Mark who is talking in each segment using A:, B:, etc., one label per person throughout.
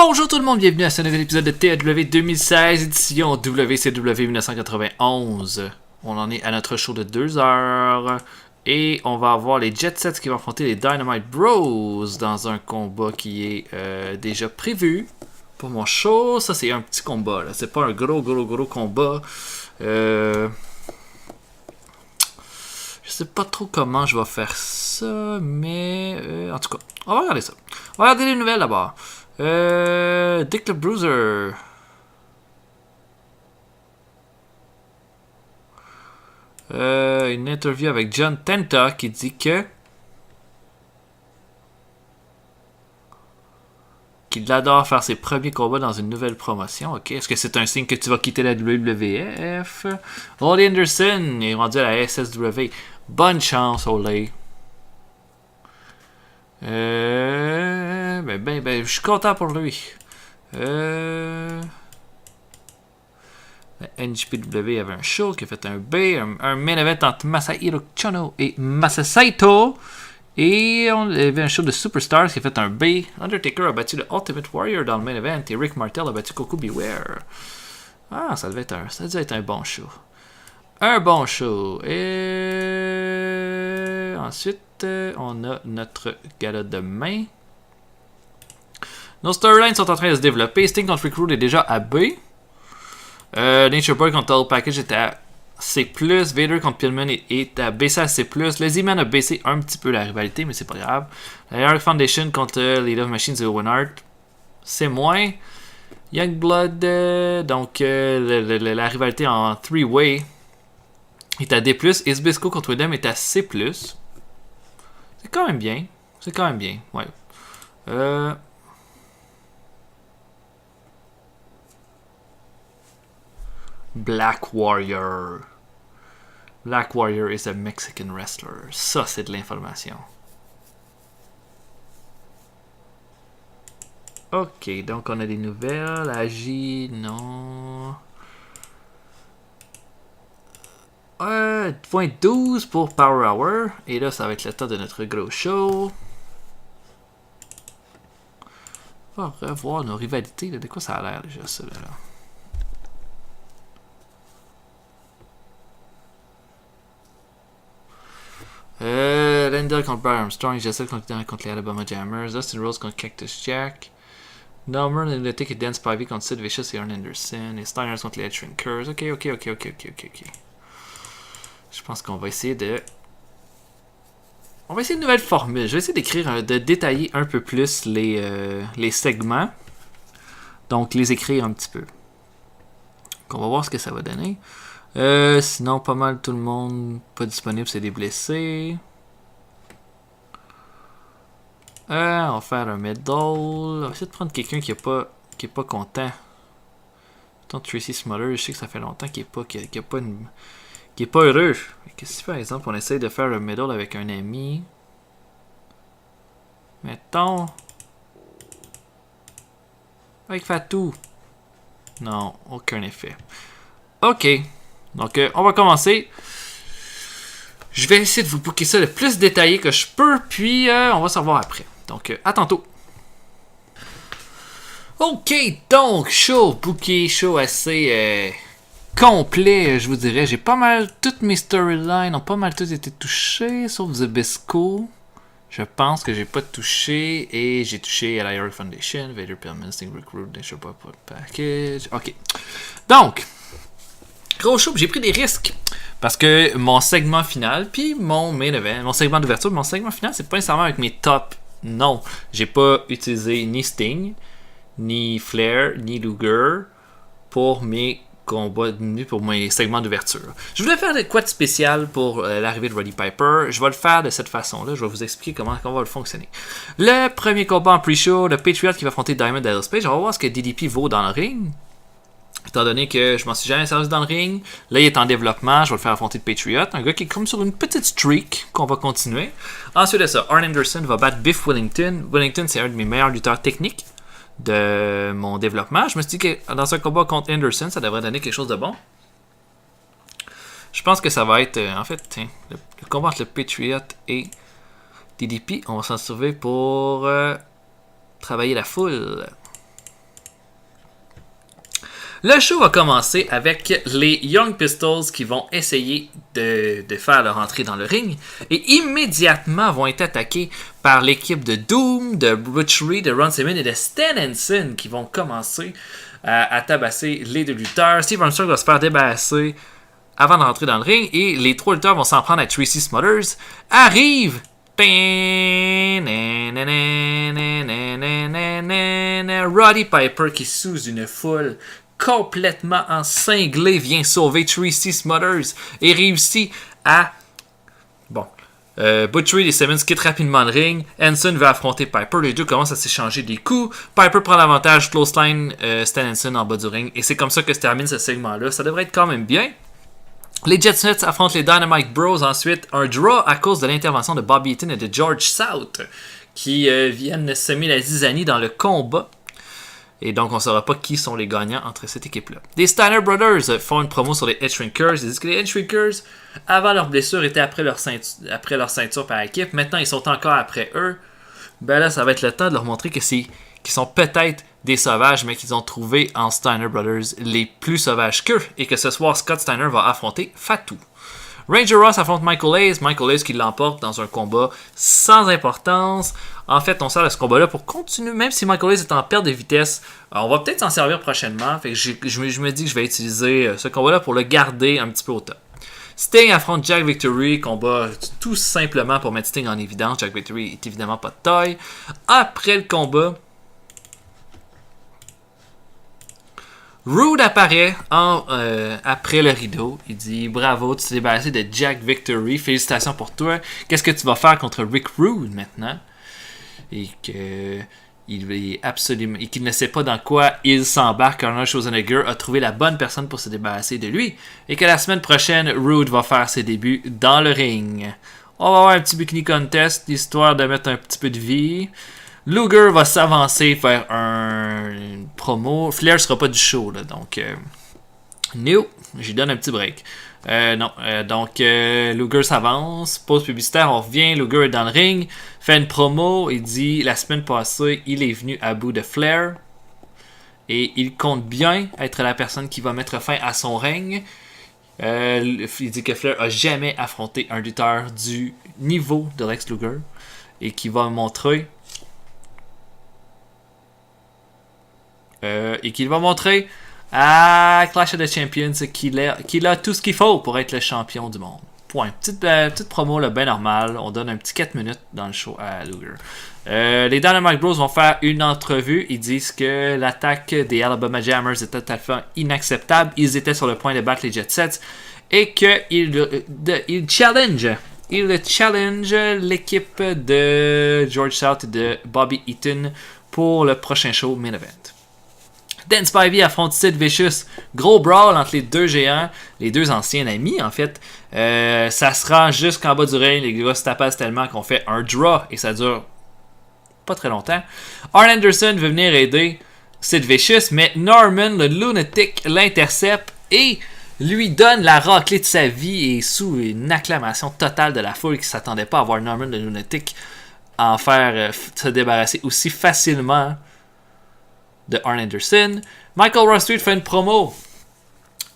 A: Bonjour tout le monde, bienvenue à ce nouvel épisode de TAW 2016, édition WCW 1991. On en est à notre show de 2 heures. Et on va avoir les Jet Sets qui vont affronter les Dynamite Bros dans un combat qui est déjà prévu pour mon show. Ça c'est un petit combat, là. C'est pas un gros combat. Je sais pas trop comment je vais faire ça, mais en tout cas, on va regarder ça. On va regarder les nouvelles d'abord. Dick the Bruiser. Une interview avec John Tenta qui dit que qu'il adore faire ses premiers combats dans une nouvelle promotion. Ok, est-ce que c'est un signe que tu vas quitter la WWF? Ole Anderson est rendu à la SSW. Bonne chance, Ole. Je suis content pour lui. La NJPW avait un show qui a fait un B, un main event entre Masahiro Chono et Masa Saito. Et on avait un show de Superstars qui a fait un B. Undertaker a battu le Ultimate Warrior dans le main event et Rick Martel a battu Coco Beware. Ah, ça devait être un bon show. Un bon show. Et ensuite, on a notre gala de main. Nos storylines sont en train de se développer. Sting contre Rick Rude est déjà à B. Nature Boy contre Total Package est à C+. Vader contre Pillman est à baissé à C+. Lazy Man a baissé un petit peu la rivalité, mais c'est pas grave. La Heroic Foundation contre les Love Machines et Owen Hart, c'est moins. Youngblood, la rivalité en 3-way est à D+. Isbisco contre Widem est à C+. C'est quand même bien. Ouais. Black Warrior. Black Warrior is a Mexican wrestler. Ça, c'est de l'information. Ok, donc on a des nouvelles. Agi, non. Point 12 pour Power Hour. Et là, ça va être le temps de notre gros show. On va revoir nos rivalités. Là. De quoi ça a l'air déjà, ça, là? Lendl contre Brian Armstrong, Jessel contre les Alabama Jammers, Dustin Rhodes contre Cactus Jack, Norman Lunatic et Dan Spivey contre Sid Vicious et Arn Anderson, et Steiners contre les Edge Shrinkers. Ok. Je pense qu'on va essayer de... On va essayer une nouvelle formule. Je vais essayer de détailler un peu plus les segments. Donc, les écrire un petit peu. Donc, on va voir ce que ça va donner. Sinon, pas mal tout le monde pas disponible, c'est des blessés. On va faire un medal. On va essayer de prendre quelqu'un qui est pas content. Tant Tracy Smollers, je sais que ça fait longtemps qu'il est pas heureux. Qu'est-ce que si par exemple on essaye de faire un medal avec un ami? Mettons. Avec Fatou. Non, aucun effet. Ok. Donc, on va commencer. Je vais essayer de vous booker ça le plus détaillé que je peux, puis on va se revoir après. Donc, à tantôt. Ok, donc, show assez complet, je vous dirais. J'ai pas mal, toutes mes storylines ont pas mal toutes été touchées, sauf Zbysko. Je pense que j'ai pas touché, et j'ai touché à la Heroic Foundation, Vader Pillman, Sting Rick Rude, Nature Boy Package. Ok. Donc, gros show, j'ai pris des risques. Parce que mon segment final, puis mon main event, mon segment d'ouverture, mon segment final, c'est pas nécessairement avec mes tops. Non, j'ai pas utilisé ni Sting, ni Flair, ni Luger pour mes combats, ni pour mes segments d'ouverture. Je voulais faire quoi de spécial pour l'arrivée de Roddy Piper. Je vais le faire de cette façon-là. Je vais vous expliquer comment on va le fonctionner. Le premier combat en pre-show, le Patriot qui va affronter Diamond Dallas Page. On va voir ce que DDP vaut dans le ring. Étant donné que je m'en suis jamais servi dans le ring, là il est en développement, je vais le faire affronter de Patriot, un gars qui est comme sur une petite streak qu'on va continuer. Ensuite de ça, Arn Anderson va battre Biff Wellington. Wellington, c'est un de mes meilleurs lutteurs techniques de mon développement. Je me suis dit que dans un combat contre Anderson, ça devrait donner quelque chose de bon. Je pense que ça va être, le combat entre le Patriot et DDP, on va s'en servir pour travailler la foule. Le show va commencer avec les Young Pistols qui vont essayer de faire leur entrée dans le ring et immédiatement vont être attaqués par l'équipe de Doom, de Butchery, de Ron Simmons et de Stan Hansen qui vont commencer à tabasser les deux lutteurs. Steve Armstrong va se faire débarrasser avant de rentrer dans le ring et les trois lutteurs vont s'en prendre à Tracy Smothers. Arrive Roddy Piper qui sous une foule complètement encinglée vient sauver Tracy Smothers et réussit à Butchery et Simmons quittent rapidement le ring. Hansen va affronter Piper. Les deux commencent à s'échanger des coups. Piper prend l'avantage, clothesline Stan Hansen en bas du ring. Et c'est comme ça que se termine ce segment-là. Ça devrait être quand même bien. Les Jet Sets affrontent les Dynamite Bros. Ensuite, un draw à cause de l'intervention de Bobby Eaton et de George South qui viennent semer la zizanie dans le combat. Et donc, on ne saura pas qui sont les gagnants entre cette équipe-là. Les Steiner Brothers font une promo sur les Head Shrinkers. Ils disent que les Head Shrinkers, avant leur blessure, étaient après leur ceinture par équipe. Maintenant, ils sont encore après eux. Ben là, ça va être le temps de leur montrer qu'ils sont peut-être des sauvages, mais qu'ils ont trouvé en Steiner Brothers les plus sauvages qu'eux. Et que ce soir, Scott Steiner va affronter Fatu. Ranger Ross affronte Michael Hayes. Michael Hayes qui l'emporte dans un combat sans importance. En fait, on sert de ce combat-là pour continuer, même si Michael Hayes est en perte de vitesse. On va peut-être s'en servir prochainement. Fait que je me dis que je vais utiliser ce combat-là pour le garder un petit peu au top. Sting affronte Jack Victory. Combat tout simplement pour mettre Sting en évidence. Jack Victory est évidemment pas de taille. Après le combat, Rude apparaît après le rideau. Il dit bravo, tu t'es débarrassé de Jack Victory. Félicitations pour toi. Qu'est-ce que tu vas faire contre Rick Rude maintenant? Et qu'il ne sait pas dans quoi il s'embarque. Arnold Schwarzenegger a trouvé la bonne personne pour se débarrasser de lui. Et que la semaine prochaine, Rude va faire ses débuts dans le ring. On va avoir un petit bikini contest, histoire de mettre un petit peu de vie. Luger va s'avancer faire une promo. Flair sera pas du show, là, donc no, j'y donne un petit break. Donc Luger s'avance, pause publicitaire, on revient, Luger est dans le ring, fait une promo, il dit la semaine passée, il est venu à bout de Flair et il compte bien être la personne qui va mettre fin à son règne. Il dit que Flair a jamais affronté un lutteur du niveau de Lex Luger et qui va montrer à Clash of the Champions qu'il a tout ce qu'il faut pour être le champion du monde. Point. Petite promo là, bien normale. On donne un petit 4 minutes dans le show à Luger. Les Dynamite Bros vont faire une entrevue. Ils disent que l'attaque des Alabama Jammers était totalement inacceptable. Ils étaient sur le point de battre les Jet Sets et qu'ils challenge l'équipe de George South et de Bobby Eaton pour le prochain show Main Event. Dan Spivey affronte Sid Vicious. Gros brawl entre les deux géants, les deux anciens amis en fait. Ça se rend jusqu'en bas du ring. Les gars se tapassent tellement qu'on fait un draw et ça dure pas très longtemps. Arn Anderson veut venir aider Sid Vicious, mais Norman, le lunatic, l'intercepte et lui donne la raclée de sa vie et sous une acclamation totale de la foule qui ne s'attendait pas à voir Norman, le lunatic, en faire se débarrasser aussi facilement de Arn Anderson. Michael Ross Street fait une promo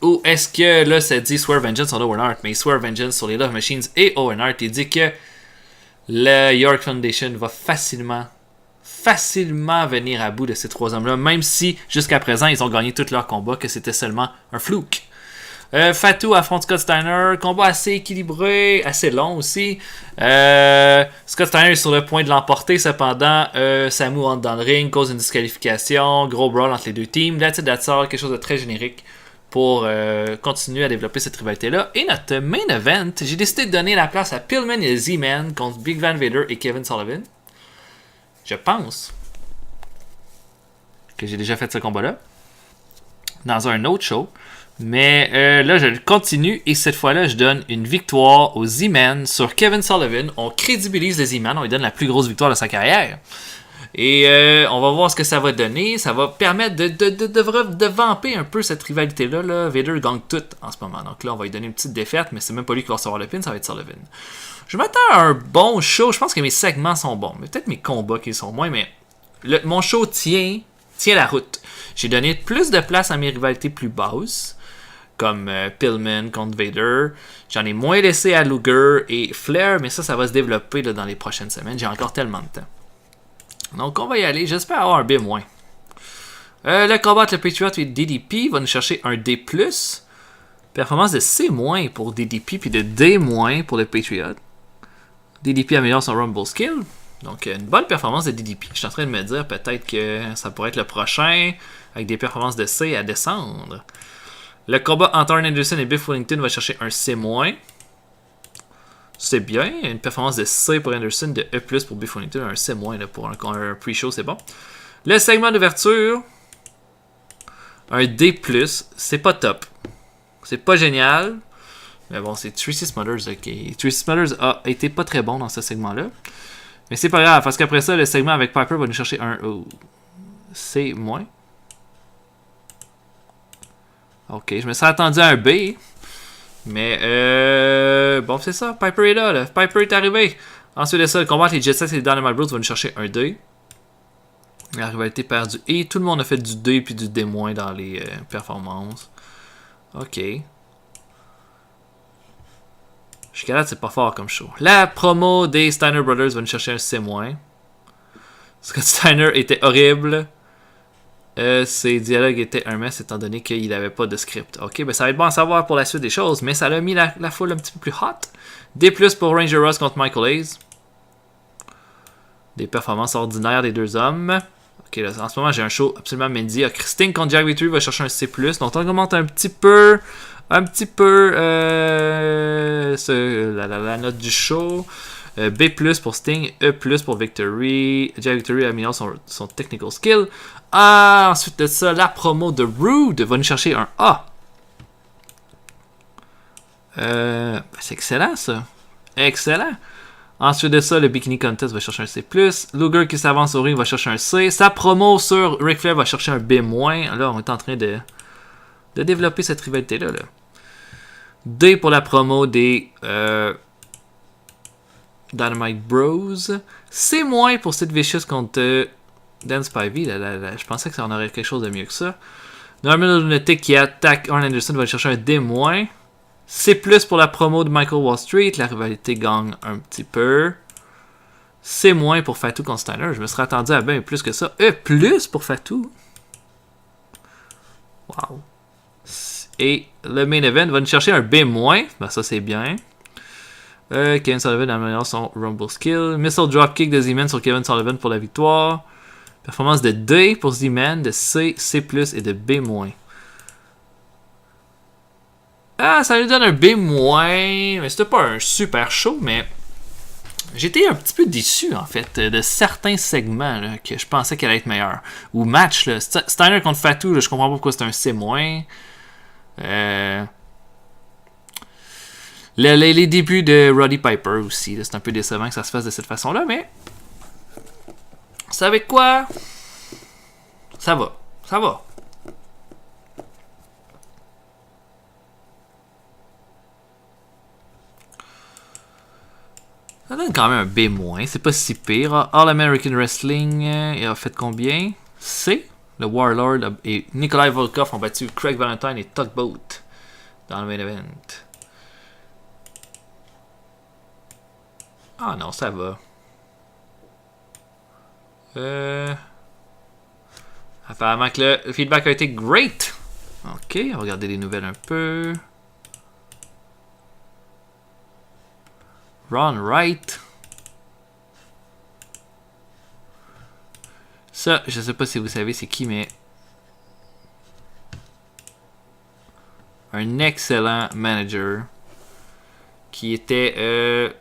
A: où est-ce que là ça dit Swear Vengeance sur Owen Hart, mais Swear Vengeance sur les Love Machines et Owen Hart. Il dit que le York Foundation va facilement venir à bout de ces trois hommes-là, même si jusqu'à présent ils ont gagné tous leurs combats, que c'était seulement un fluke. Fatu affronte Scott Steiner, combat assez équilibré, assez long aussi. Scott Steiner est sur le point de l'emporter, cependant Samu entre dans le ring, cause une disqualification, gros brawl entre les deux teams. That's it, that's all, quelque chose de très générique pour continuer à développer cette rivalité-là. Et notre main event, j'ai décidé de donner la place à Pillman et Z-Man contre Big Van Vader et Kevin Sullivan. Je pense que j'ai déjà fait ce combat-là dans un autre show. Mais là, je continue et cette fois-là, je donne une victoire aux Z-Man sur Kevin Sullivan. On crédibilise les Z-Man, on lui donne la plus grosse victoire de sa carrière. Et on va voir ce que ça va donner. Ça va permettre de vamper un peu cette rivalité-là. Là. Vader gagne tout en ce moment. Donc là, on va lui donner une petite défaite, mais c'est même pas lui qui va recevoir le pin, ça va être Sullivan. Je m'attends à un bon show. Je pense que mes segments sont bons. Mais peut-être mes combats qui sont moins, mais mon show tient la route. J'ai donné plus de place à mes rivalités plus basses, comme Pillman contre Vader. J'en ai moins laissé à Luger et Flair, mais ça va se développer là, dans les prochaines semaines. J'ai encore tellement de temps. Donc on va y aller. J'espère avoir un B-. Le combat entre le Patriot et DDP va nous chercher un D+. Performance de C- pour DDP, puis de D- pour le Patriot. DDP améliore son Rumble Skill. Donc, une bonne performance de DDP. Je suis en train de me dire peut-être que ça pourrait être le prochain avec des performances de C à descendre. Le combat entre Arn Anderson et Biff Wellington va chercher un C-. C'est bien. Une performance de C pour Anderson, de E+, pour Biff Wellington, un C- là, pour un pre-show, c'est bon. Le segment d'ouverture, un D+, c'est pas top. C'est pas génial. Mais bon, c'est Tracy Smothers. Okay. Tracy Smothers a été pas très bon dans ce segment-là. Mais c'est pas grave, parce qu'après ça, le segment avec Piper va nous chercher un C-. Ok, je me serais attendu à un B. Mais bon, c'est ça. Piper est là. Piper est arrivé. Ensuite de ça, le combat entre les Jet Sets et les Dynamite Bros va nous chercher un D. La rivalité perd du E. Tout le monde a fait du D puis du D- dans les performances. Ok. Jusqu'à là, c'est pas fort comme show. La promo des Steiner Brothers va nous chercher un C-. Scott Steiner était horrible. Ses dialogues étaient un mess étant donné qu'il n'avait pas de script. Ok, ben ça va être bon à savoir pour la suite des choses, mais ça a mis la foule un petit peu plus hot. D+ pour Ranger Ross contre Michael Hayes. Des performances ordinaires des deux hommes. Ok, là, en ce moment j'ai un show absolument Mendy. Sting contre Jack Victory va chercher un C+. Donc on augmente un petit peu la note du show. B+ pour Sting, E+ pour Victory. Jack Victory améliore son technical skill. Ensuite de ça, la promo de Rude va nous chercher un A. C'est excellent ça. Excellent. Ensuite de ça, le Bikini Contest va chercher un C+. Luger qui s'avance au ring va chercher un C. Sa promo sur Ric Flair va chercher un B-. Là, on est en train de développer cette rivalité-là. Là. D pour la promo des Dynamite Bros. C- pour Sid Vicious contre Dan Spivey. Je pensais que ça en aurait quelque chose de mieux que ça. Norman Lunatic qui attaque Arn Anderson va chercher un D-. C+ pour la promo de Michael Wall Street. La rivalité gagne un petit peu. C- pour Fatou contre Steiner. Je me serais attendu à bien plus que ça. E+ pour Fatou. Wow. Et le main event va nous chercher un B-. Ben ça c'est bien. Kevin Sullivan améliore son Rumble Skill. Missile Dropkick de Z-Man sur Kevin Sullivan pour la victoire. Performance de D pour Z-Man, de C, C+, et de B-. Ça lui donne un B-. Mais c'était pas un super show, mais j'étais un petit peu déçu, en fait, de certains segments là, que je pensais qu'elle allait être meilleure. Ou match, là, Steiner contre Fatou, là, je comprends pas pourquoi c'est un C-. Les débuts de Roddy Piper aussi, c'est un peu décevant que ça se fasse de cette façon-là, mais vous savez quoi? Ça va. Ça donne quand même un B-, c'est pas si pire. All American Wrestling, il a fait combien? C. Le Warlord et Nikolai Volkov ont battu Craig Valentine et Tugboat dans le main event. Non, ça va. Apparemment que le feedback a été great. Ok, on va regarder les nouvelles un peu. Ron Wright. Ça, je sais pas si vous savez c'est qui, mais un excellent manager qui était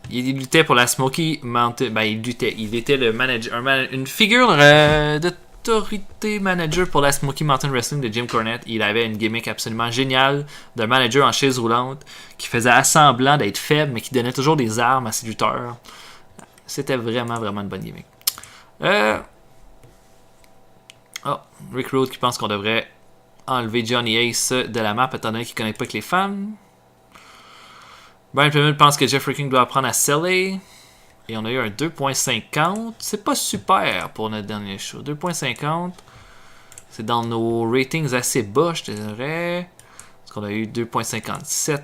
A: il luttait pour la Smoky Mountain. Ben, il était le manager, une figure d'autorité manager pour la Smoky Mountain Wrestling de Jim Cornette. Il avait une gimmick absolument géniale d'un manager en chaise roulante qui faisait semblant d'être faible, mais qui donnait toujours des armes à ses lutteurs. C'était vraiment, vraiment une bonne gimmick. Rick Rude qui pense qu'on devrait enlever Johnny Ace de la map étant donné qu'il ne connaît pas que les femmes. Brian Pillman pense que Jeff King doit apprendre à seller. Et on a eu un 2.50. C'est pas super pour notre dernier show. 2.50. C'est dans nos ratings assez bas, je te dirais. Parce qu'on a eu 2.57.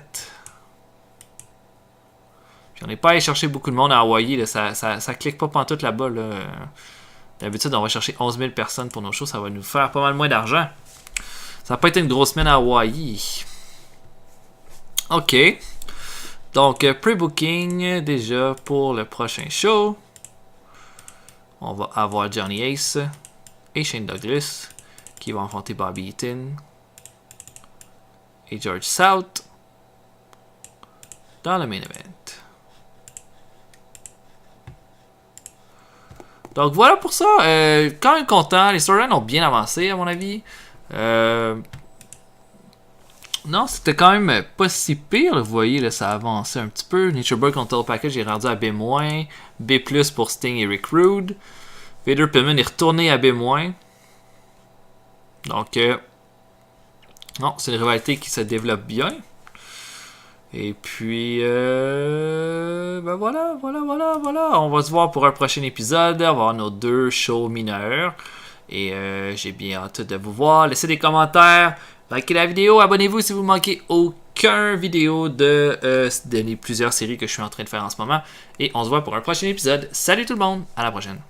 A: Puis on n'est pas allé chercher beaucoup de monde à Hawaii. Là. Ça clique pas pantoute là-bas. Là. D'habitude, on va chercher 11 000 personnes pour nos shows. Ça va nous faire pas mal moins d'argent. Ça n'a pas été une grosse semaine à Hawaii. OK. Donc, pre-booking déjà pour le prochain show. On va avoir Johnny Ace et Shane Douglas qui vont affronter Bobby Eaton et George South dans le main event. Donc voilà pour ça. Quand même content. Les storylines ont bien avancé à mon avis. Non, c'était quand même pas si pire. Vous voyez, là, ça a avancé un petit peu. Nature Boy contre Total Package est rendu à B-, B+, pour Sting et Rick Rude. Vader Pillman est retourné à B-. Donc, non, c'est une rivalité qui se développe bien. Et puis, ben voilà. On va se voir pour un prochain épisode. On va avoir nos 2 shows mineurs. Et j'ai bien hâte de vous voir. Laissez des commentaires. Likez la vidéo. Abonnez-vous si vous ne manquez aucun vidéo de les plusieurs séries que je suis en train de faire en ce moment. Et on se voit pour un prochain épisode. Salut tout le monde. À la prochaine.